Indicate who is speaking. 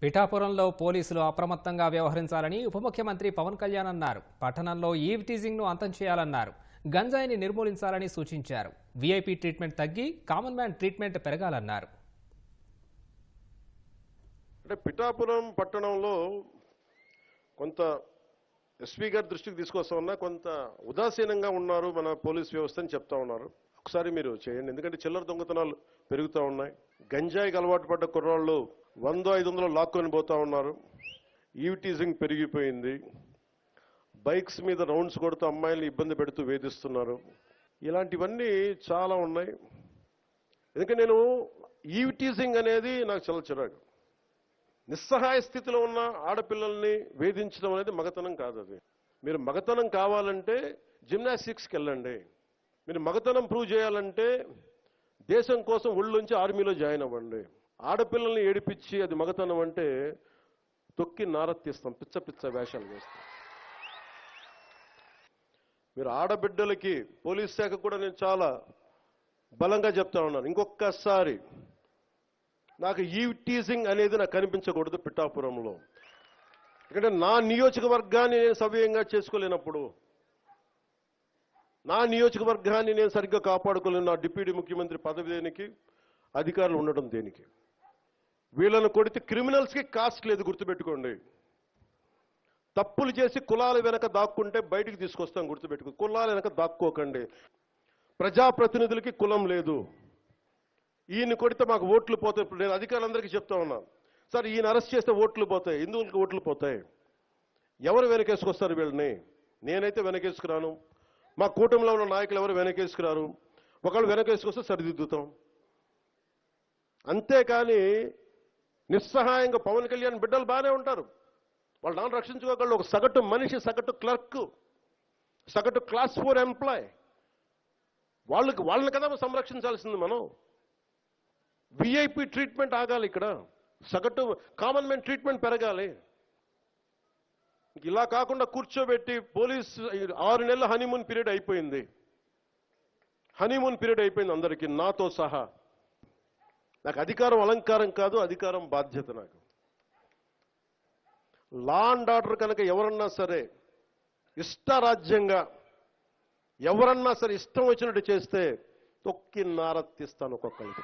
Speaker 1: పిఠాపురంలో పోలీసులు అప్రమత్తంగా వ్యవహరించాలని ఉప ముఖ్యమంత్రి పవన్ కళ్యాణ్ అన్నారు. పట్టణంలో ఈవ్ టీజింగ్ను అంతం చేయాలన్నారు. గంజాయిని నిర్మూలించాలని సూచించారు. వీఐపీ ట్రీట్మెంట్ తగ్గి కామన్ మ్యాన్ ట్రీట్మెంట్ పెరగాలన్నారు.
Speaker 2: అంటే పిఠాపురం పట్టణంలో కొంత ఎస్పీ గారి దృష్టికి తీసుకొస్తా ఉన్నా కొంత ఉదాసీనంగా ఉన్నారు మన పోలీస్ వ్యవస్థ అని చెప్తా ఉన్నారు. ఒకసారి మీరు చేయండి, ఎందుకంటే చిల్లర దొంగతనాలు పెరుగుతూ ఉన్నాయి. గంజాయికి అలవాటు పడ్డ కుర్రాళ్ళు 100-500 లాక్కొని పోతా ఉన్నారు. ఈవ్ టీజింగ్ పెరిగిపోయింది. బైక్స్ మీద రౌండ్స్ కొడుతూ అమ్మాయిల్ని ఇబ్బంది పెడుతూ వేధిస్తున్నారు. ఇలాంటివన్నీ చాలా ఉన్నాయి. ఎందుకంటే నేను ఈవ్ టీజింగ్ అనేది నాకు చాలా చిరాకు. నిస్సహాయ స్థితిలో ఉన్న ఆడపిల్లల్ని వేధించడం అనేది మగతనం కాదు. అది మీరు మగతనం కావాలంటే జిమ్నాస్టిక్స్కి వెళ్ళండి. మీరు మగతనం ప్రూవ్ చేయాలంటే దేశం కోసం ఒళ్ళుంచి ఆర్మీలో జాయిన్ అవ్వండి. ఆడపిల్లల్ని ఏడిపించి అది మగతనం అంటే తొక్కి నారత్తిస్తాం, పిచ్చ పిచ్చ వేషాలు వేస్తాం. మీరు ఆడబిడ్డలకి పోలీస్ శాఖ కూడా నేను చాలా బలంగా చెప్తా ఉన్నాను, ఇంకొకసారి నాకు ఈవ్ టీజింగ్ అనేది నాకు కనిపించకూడదు పిఠాపురంలో. ఎందుకంటే నా నియోజకవర్గాన్ని నేను సవ్యంగా చేసుకోలేనప్పుడు, నా నియోజకవర్గాన్ని నేను సరిగ్గా కాపాడుకోలేను. నా డిప్యూటీ ముఖ్యమంత్రి పదవి దేనికి, అధికారులు ఉండడం దేనికి? వీళ్ళను కొడితే క్రిమినల్స్కి కాస్ట్ లేదు, గుర్తుపెట్టుకోండి. తప్పులు చేసి కులాల వెనక దాక్కుంటే బయటికి తీసుకొస్తాం, గుర్తుపెట్టుకో. కులాల వెనక దాక్కోకండి. ప్రజాప్రతినిధులకి కులం లేదు. ఈయన కొడితే మాకు ఓట్లు పోతాయి. ఇప్పుడు నేను అధికారులందరికీ చెప్తా ఉన్నాను, సార్ ఈయన అరెస్ట్ చేస్తే ఓట్లు పోతాయి. ఎందుకు ఓట్లు పోతాయి? ఎవరు వెనకేసుకొస్తారు వీళ్ళని? నేనైతే వెనకేసుకురాను. మా కూటమిలో ఉన్న నాయకులు ఎవరు వెనకేసుకురారు. ఒకళ్ళు వెనకేసుకొస్తే సరిదిద్దుతాం. అంతేకాని నిస్సహాయంగా పవన్ కళ్యాణ్ బిడ్డలు బాగానే ఉంటారు, వాళ్ళు నాన్న రక్షించుకోగలరు. ఒక సగటు మనిషి, సగటు క్లర్క్, సగటు క్లాస్ 4 ఎంప్లాయ్, వాళ్ళని కదా సంరక్షించాల్సింది మనం. విఐపి ట్రీట్మెంట్ ఆగాలి ఇక్కడ. సగటు కామన్ మ్యాన్ ట్రీట్మెంట్ పెరగాలి. ఇలా కాకుండా కూర్చోబెట్టి పోలీస్ 6 నెలల హనీమూన్ పీరియడ్ అయిపోయింది. హనీమూన్ పీరియడ్ అయిపోయింది అందరికీ, నాతో సహా. నాకు అధికారం అలంకారం కాదు, అధికారం బాధ్యత. నాకు లా అండ్ ఆర్డర్ కనుక ఎవరన్నా సరే ఇష్టారాజ్యంగా ఎవరన్నా సరే ఇష్టం వచ్చినట్టు చేస్తే తొక్కి నారత్తిస్తాను ఒక్కొక్కరికి.